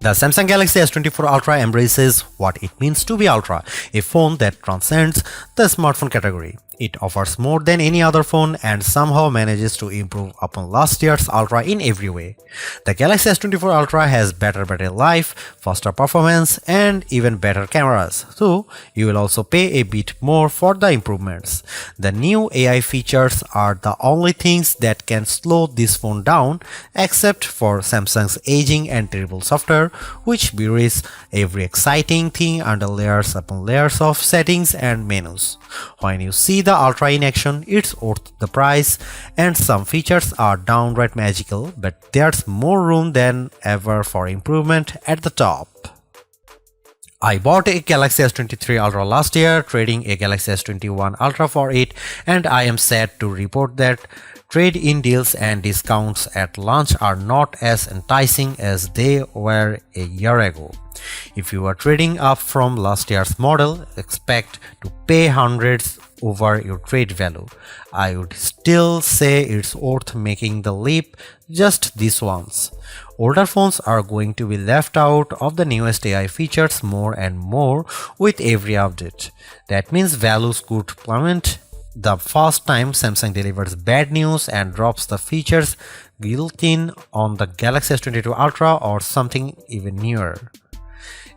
The Samsung Galaxy S24 Ultra embraces what it means to be Ultra, a phone that transcends the smartphone category. It offers more than any other phone and somehow manages to improve upon last year's Ultra in every way. The Galaxy S24 Ultra has better battery life, faster performance, and even better cameras, so you will also pay a bit more for the improvements. The new AI features are the only things that can slow this phone down, except for Samsung's aging and terrible software, which buries every exciting thing under layers upon layers of settings and menus. When you see the Ultra in action, it's worth the price, and some features are downright magical, but there's more room than ever for improvement at the top. I bought a Galaxy S23 Ultra last year, trading a Galaxy S21 Ultra for it, and I am sad to report that trade-in deals and discounts at launch are not as enticing as they were a year ago. If you are trading up from last year's model, expect to pay hundreds over your trade value. I would still say it's worth making the leap just this once. Older phones are going to be left out of the newest AI features more and more with every update. That means values could plummet the first time Samsung delivers bad news and drops the features built in on the Galaxy S22 Ultra or something even newer.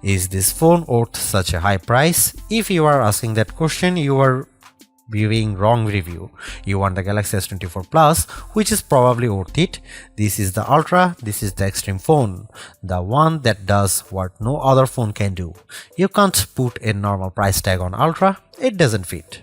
Is this phone worth such a high price? If you are asking that question, you are viewing wrong review. You want the Galaxy S24 Plus, which is probably worth it. This is the Ultra, this is the extreme phone, the one that does what no other phone can do. You can't put a normal price tag on Ultra, it doesn't fit.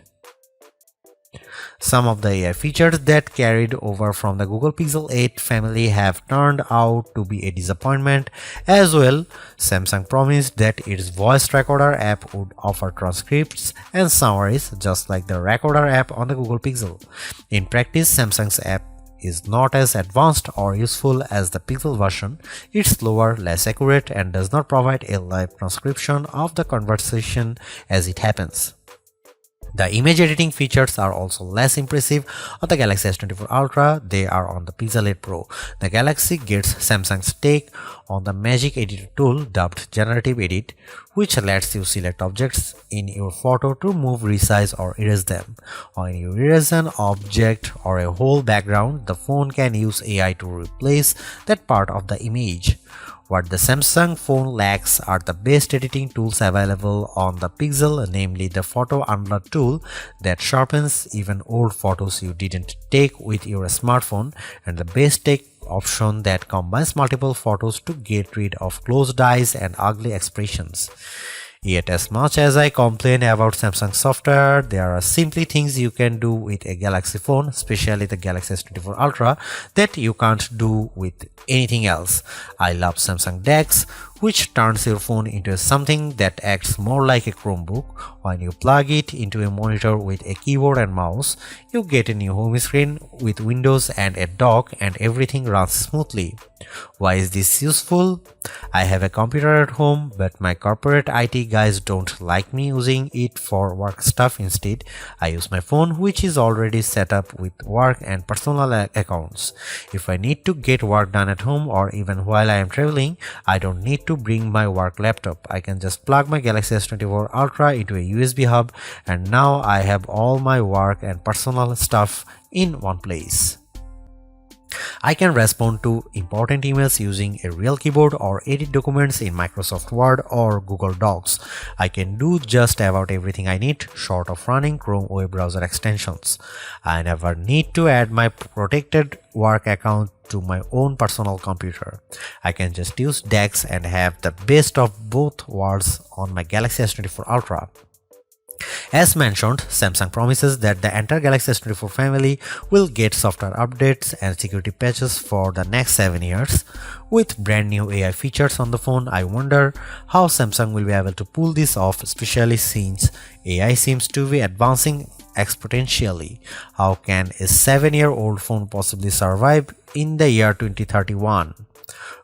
Some of the AI features that carried over from the Google Pixel 8 family have turned out to be a disappointment as well. Samsung promised that its voice recorder app would offer transcripts and summaries just like the recorder app on the Google Pixel. In practice, Samsung's app is not as advanced or useful as the Pixel version. It's slower, less accurate, and does not provide a live transcription of the conversation as it happens. The image editing features are also less impressive on the Galaxy S24 Ultra. They are on the Pixel 8 Pro. The Galaxy gets Samsung's take on the Magic Editor tool dubbed Generative Edit, which lets you select objects in your photo to move, resize, or erase them. When you erase an object or a whole background, the phone can use AI to replace that part of the image. What the Samsung phone lacks are the best editing tools available on the Pixel, namely the Photo Unblur tool that sharpens even old photos you didn't take with your smartphone, and the best take option that combines multiple photos to get rid of closed eyes and ugly expressions. Yet as much as I complain about Samsung software, there are simply things you can do with a Galaxy phone, especially the Galaxy S24 Ultra, that you can't do with anything else. I love Samsung DeX, which turns your phone into something that acts more like a Chromebook. When you plug it into a monitor with a keyboard and mouse, you get a new home screen with windows and a dock, and everything runs smoothly. Why is this useful? I have a computer at home, but my corporate IT guys don't like me using it for work stuff. Instead, I use my phone, which is already set up with work and personal accounts. If I need to get work done at home or even while I am traveling, I don't need to bring my work laptop. I can just plug my Galaxy S24 Ultra into a USB hub, and now I have all my work and personal stuff in one place. I can respond to important emails using a real keyboard or edit documents in Microsoft Word or Google Docs. I can do just about everything I need, short of running Chrome web browser extensions. I never need to add my protected work account to my own personal computer. I can just use DeX and have the best of both worlds on my Galaxy S24 Ultra. As mentioned, Samsung promises that the entire Galaxy S24 family will get software updates and security patches for the next 7 years. With brand new AI features on the phone, I wonder how Samsung will be able to pull this off, especially since AI seems to be advancing exponentially. How can a 7-year-old phone possibly survive in the year 2031?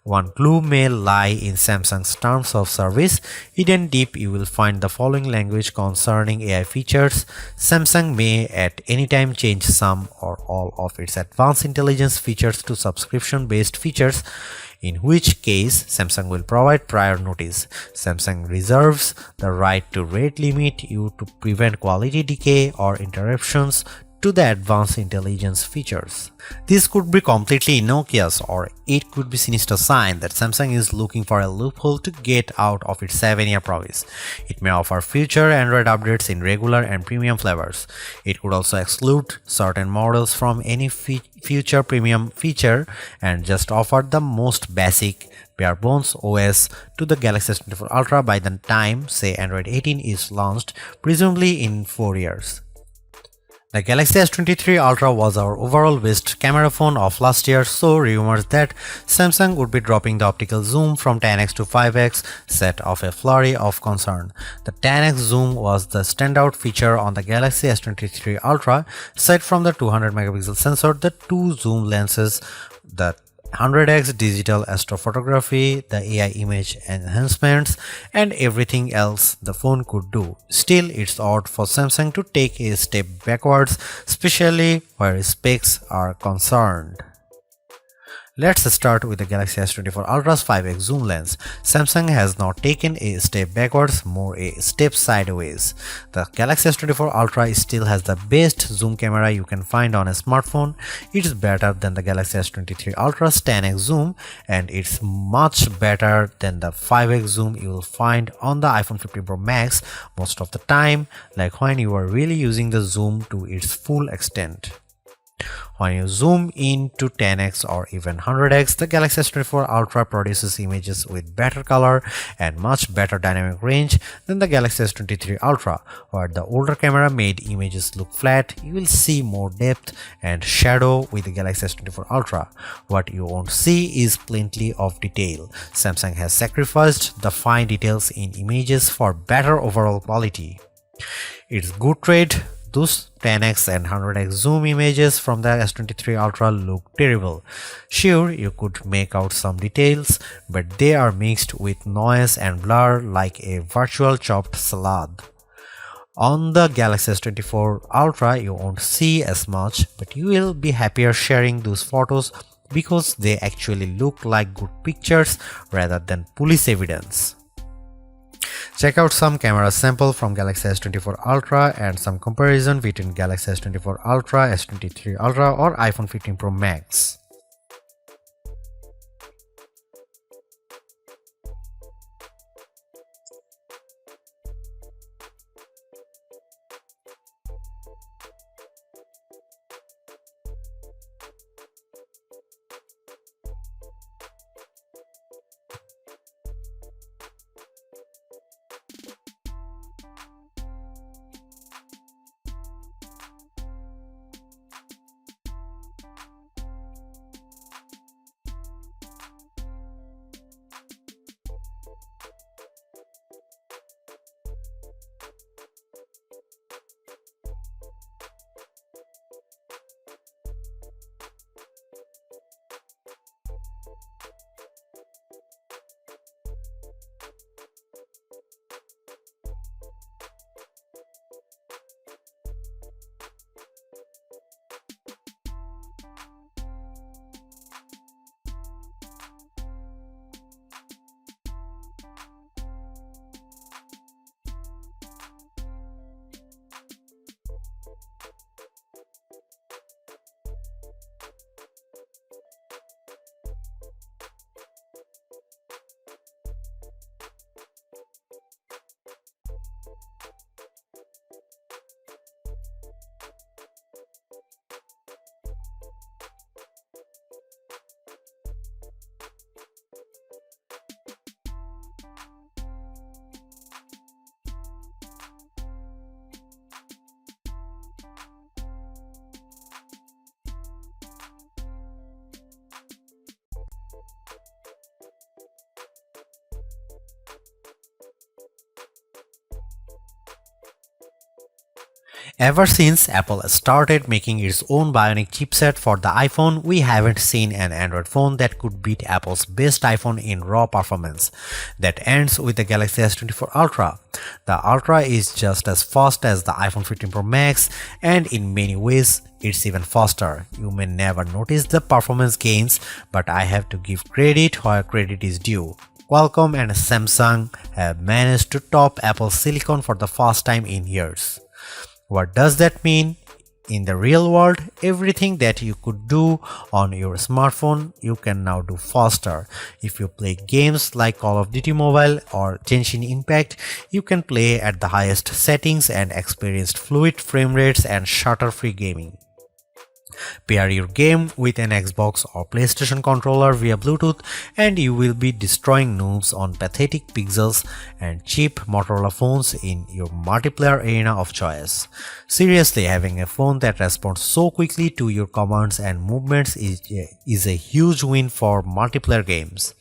One clue may lie in Samsung's terms of service. Hidden deep, you will find the following language concerning AI features. Samsung may at any time change some or all of its advanced intelligence features to subscription-based features. in which case Samsung will provide prior notice. Samsung reserves the right to rate limit you to prevent quality decay or interruptions to the advanced intelligence features. This could be completely innocuous, or it could be sinister sign that Samsung is looking for a loophole to get out of its 7-year promise. It may offer future Android updates in regular and premium flavors. It could also exclude certain models from any future premium feature and just offer the most basic bare bones OS to the Galaxy S24 Ultra by the time, say, Android 18 is launched, presumably in 4 years. The Galaxy S23 Ultra was our overall best camera phone of last year, so rumors that Samsung would be dropping the optical zoom from 10x to 5x set off a flurry of concern. The 10x zoom was the standout feature on the Galaxy S23 Ultra. Aside from the 200 megapixel sensor, the two zoom lenses, the 100x digital astrophotography, the AI image enhancements, and everything else the phone could do. Still, it's odd for Samsung to take a step backwards, especially where specs are concerned. Let's start with the Galaxy S24 Ultra's 5x zoom lens. Samsung has not taken a step backwards, more a step sideways. The Galaxy S24 Ultra still has the best zoom camera you can find on a smartphone. It's better than the Galaxy S23 Ultra's 10x zoom, and it's much better than the 5x zoom you will find on the iPhone 15 Pro Max most of the time, like when you are really using the zoom to its full extent. When you zoom in to 10x or even 100x, the Galaxy S24 Ultra produces images with better color and much better dynamic range than the Galaxy S23 Ultra. Where the older camera made images look flat, you will see more depth and shadow with the Galaxy S24 Ultra. What you won't see is plenty of detail. Samsung has sacrificed the fine details in images for better overall quality. It's good trade. Those 10x and 100x zoom images from the S23 Ultra look terrible. Sure, you could make out some details, but they are mixed with noise and blur like a virtual chopped salad. On the Galaxy S24 Ultra, you won't see as much, but you will be happier sharing those photos because they actually look like good pictures rather than police evidence. Check out some camera sample from Galaxy S24 Ultra and some comparison between Galaxy S24 Ultra, S23 Ultra or iPhone 15 Pro Max. Ever since Apple started making its own Bionic chipset for the iPhone, we haven't seen an Android phone that could beat Apple's best iPhone in raw performance. That ends with the Galaxy S24 Ultra. The Ultra is just as fast as the iPhone 15 Pro Max, and in many ways, it's even faster. You may never notice the performance gains, but I have to give credit where credit is due. Qualcomm and Samsung have managed to top Apple's silicon for the first time in years. What does that mean? In the real world, everything that you could do on your smartphone, you can now do faster. If you play games like Call of Duty Mobile or Genshin Impact, you can play at the highest settings and experience fluid frame rates and shutter-free gaming. Pair your game with an Xbox or PlayStation controller via Bluetooth and you will be destroying noobs on pathetic pixels and cheap Motorola phones in your multiplayer arena of choice. Seriously, having a phone that responds so quickly to your commands and movements is a huge win for multiplayer games.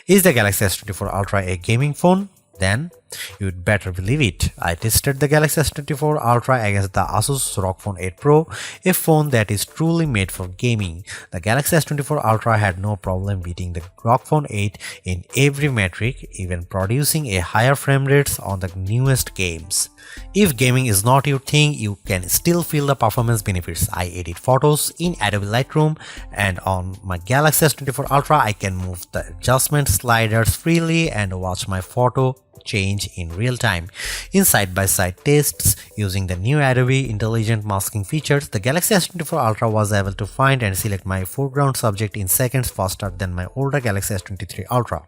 Is the Galaxy S24 Ultra a gaming phone? Then you'd better believe it. I tested the Galaxy S24 Ultra against the Asus ROG Phone 8 Pro, a phone that is truly made for gaming. The Galaxy S24 Ultra had no problem beating the ROG Phone 8 in every metric, even producing a higher frame rates on the newest games. If gaming is not your thing, you can still feel the performance benefits. I edit photos in Adobe Lightroom, and on my Galaxy S24 Ultra I can move the adjustment sliders freely and watch my photo change in real time. In side-by-side tests using the new Adobe Intelligent Masking features, the Galaxy S24 Ultra was able to find and select my foreground subject in seconds faster than my older Galaxy S23 Ultra.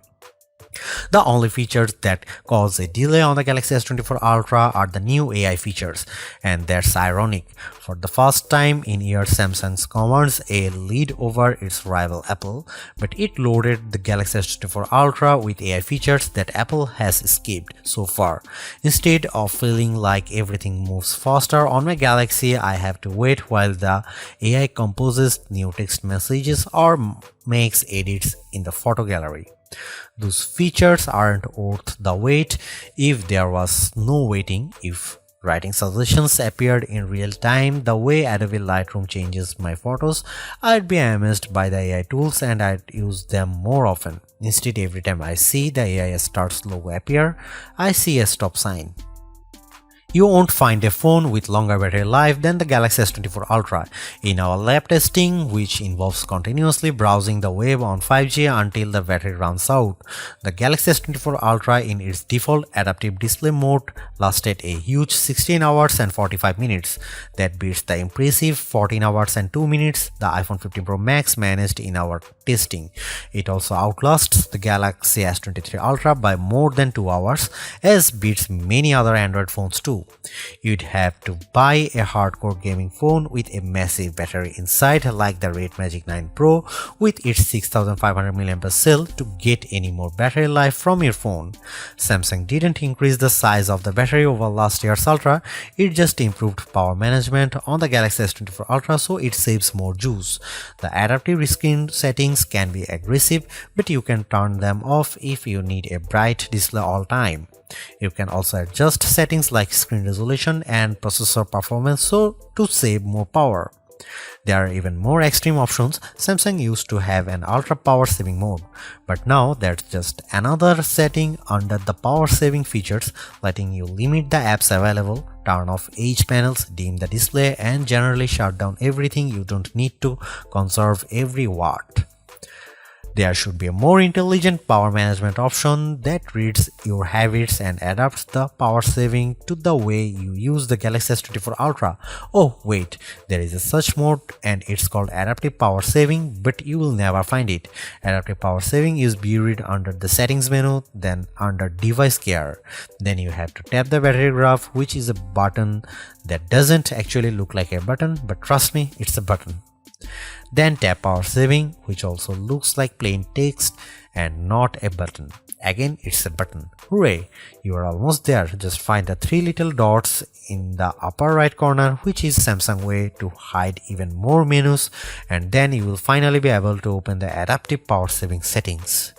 The only features that cause a delay on the Galaxy S24 Ultra are the new AI features, and that's ironic. For the first time in years, Samsung commands a lead over its rival Apple, but it loaded the Galaxy S24 Ultra with AI features that Apple has skipped so far. Instead of feeling like everything moves faster on my Galaxy, I have to wait while the AI composes new text messages or makes edits in the photo gallery. Those features aren't worth the wait if there was no waiting. If writing suggestions appeared in real time the way Adobe Lightroom changes my photos, I'd be amazed by the AI tools and I'd use them more often. Instead, every time I see the AI starts logo appear, I see a stop sign. You won't find a phone with longer battery life than the Galaxy S24 Ultra. In our lab testing, which involves continuously browsing the web on 5G until the battery runs out, the Galaxy S24 Ultra in its default adaptive display mode lasted a huge 16 hours and 45 minutes. That beats the impressive 14 hours and 2 minutes the iPhone 15 Pro Max managed in our testing. It also outlasts the Galaxy S23 Ultra by more than 2 hours, as beats many other Android phones too. You'd have to buy a hardcore gaming phone with a massive battery inside like the Red Magic 9 Pro with its 6500 mAh cell to get any more battery life from your phone. Samsung didn't increase the size of the battery over last year's Ultra, it just improved power management on the Galaxy S24 Ultra so it saves more juice. The adaptive screen settings can be aggressive, but you can turn them off if you need a bright display all time. You can also adjust settings like screen resolution and processor performance to save more power. There are even more extreme options. Samsung used to have an ultra power saving mode, but now that's just another setting under the power saving features, letting you limit the apps available, turn off edge panels, dim the display, and generally shut down everything you don't need to conserve every watt. There should be a more intelligent power management option that reads your habits and adapts the power saving to the way you use the Galaxy S24 Ultra. Oh wait, there is a such mode and it's called adaptive power saving, but you will never find it. Adaptive power saving is buried under the settings menu, then under device care. Then you have to tap the battery graph, which is a button that doesn't actually look like a button, but trust me, it's a button. Then tap power saving, which also looks like plain text and not a button. Again, it's a button. Hooray! You are almost there. Just find the three little dots in the upper right corner, which is Samsung way to hide even more menus, and then you will finally be able to open the adaptive power saving settings.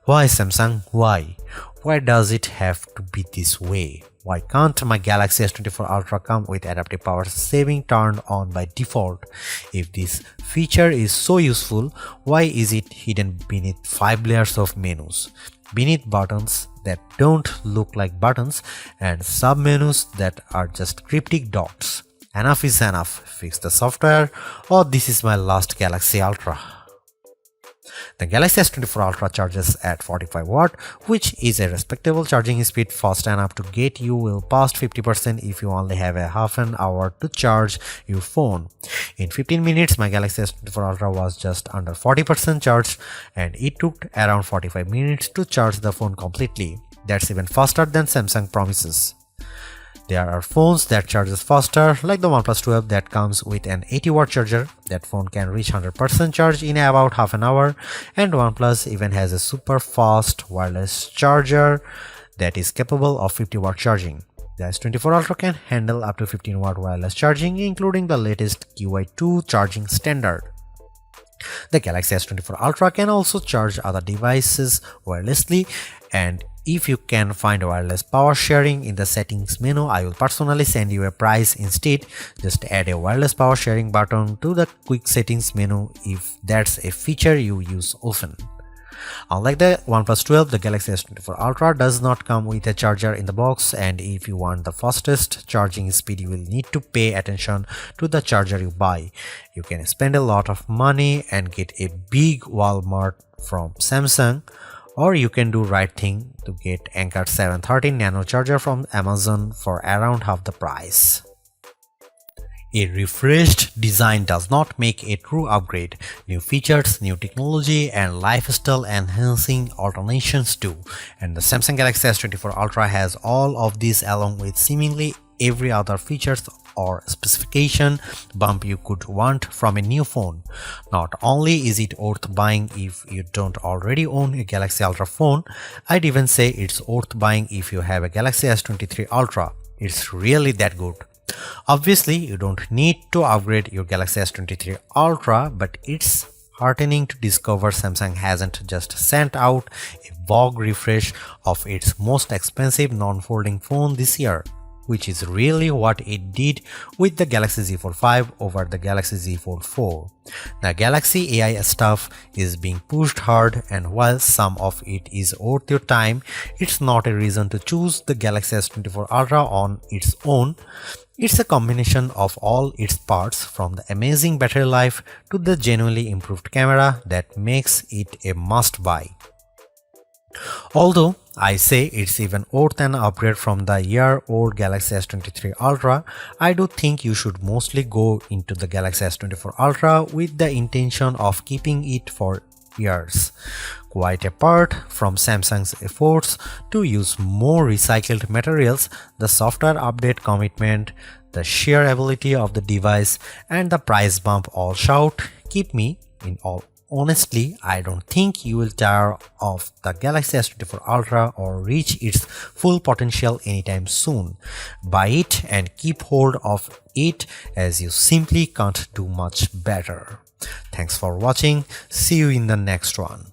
Why Samsung? Why? Why does it have to be this way? why can't my Galaxy S24 Ultra come with adaptive power saving turned on by default? If this feature is so useful, why is it hidden beneath 5 layers of menus? Beneath buttons that don't look like buttons and sub-menus that are just cryptic dots. Enough is enough. Fix the software, or this is my last Galaxy Ultra. The Galaxy S24 Ultra charges at 45 watt, which is a respectable charging speed, fast enough to get you well past 50% if you only have a half an hour to charge your phone. In 15 minutes, my Galaxy S24 Ultra was just under 40% charged, and it took around 45 minutes to charge the phone completely. That's even faster than Samsung promises. There are phones that charges faster, like the OnePlus 12 that comes with an 80 watt charger. That phone can reach 100% charge in about half an hour, and OnePlus even has a super fast wireless charger that is capable of 50 watt charging. The S24 Ultra can handle up to 15 watt wireless charging, including the latest QI2 charging standard. The Galaxy S24 Ultra can also charge other devices wirelessly, and if you can find wireless power sharing in the settings menu, I will personally send you a price instead. Just add a wireless power sharing button to the quick settings menu if that's a feature you use often. Unlike the OnePlus 12, the Galaxy S24 Ultra does not come with a charger in the box, and if you want the fastest charging speed, you will need to pay attention to the charger you buy. You can spend a lot of money and get a big Walmart from Samsung, or you can do right thing to get Anker 713 Nano charger from Amazon for around half the price. A refreshed design does not make a true upgrade. New features, new technology, and lifestyle enhancing alternations do. And the Samsung Galaxy S24 Ultra has all of these along with seemingly every other features or specification bump you could want from a new phone. Not only is it worth buying if you don't already own a Galaxy Ultra phone, I'd even say it's worth buying if you have a Galaxy S23 Ultra. It's really that good. Obviously, you don't need to upgrade your Galaxy S23 Ultra, but it's heartening to discover Samsung hasn't just sent out a vogue refresh of its most expensive non-folding phone this year, which is really what it did with the Galaxy Z Fold 5 over the Galaxy Z Fold 4. The Galaxy AI stuff is being pushed hard, and while some of it is worth your time, it's not a reason to choose the Galaxy S24 Ultra on its own. It's a combination of all its parts, from the amazing battery life to the genuinely improved camera, that makes it a must-buy. Although I say it's even worth an upgrade from the year-old Galaxy S23 Ultra, I do think you should mostly go into the Galaxy S24 Ultra with the intention of keeping it for years. Quite apart from Samsung's efforts to use more recycled materials, the software update commitment, the sheer ability of the device, and the price bump all shout, keep me in all. Honestly, I don't think you will tire of the Galaxy S24 Ultra or reach its full potential anytime soon. Buy it and keep hold of it, as you simply can't do much better. Thanks for watching. See you in the next one.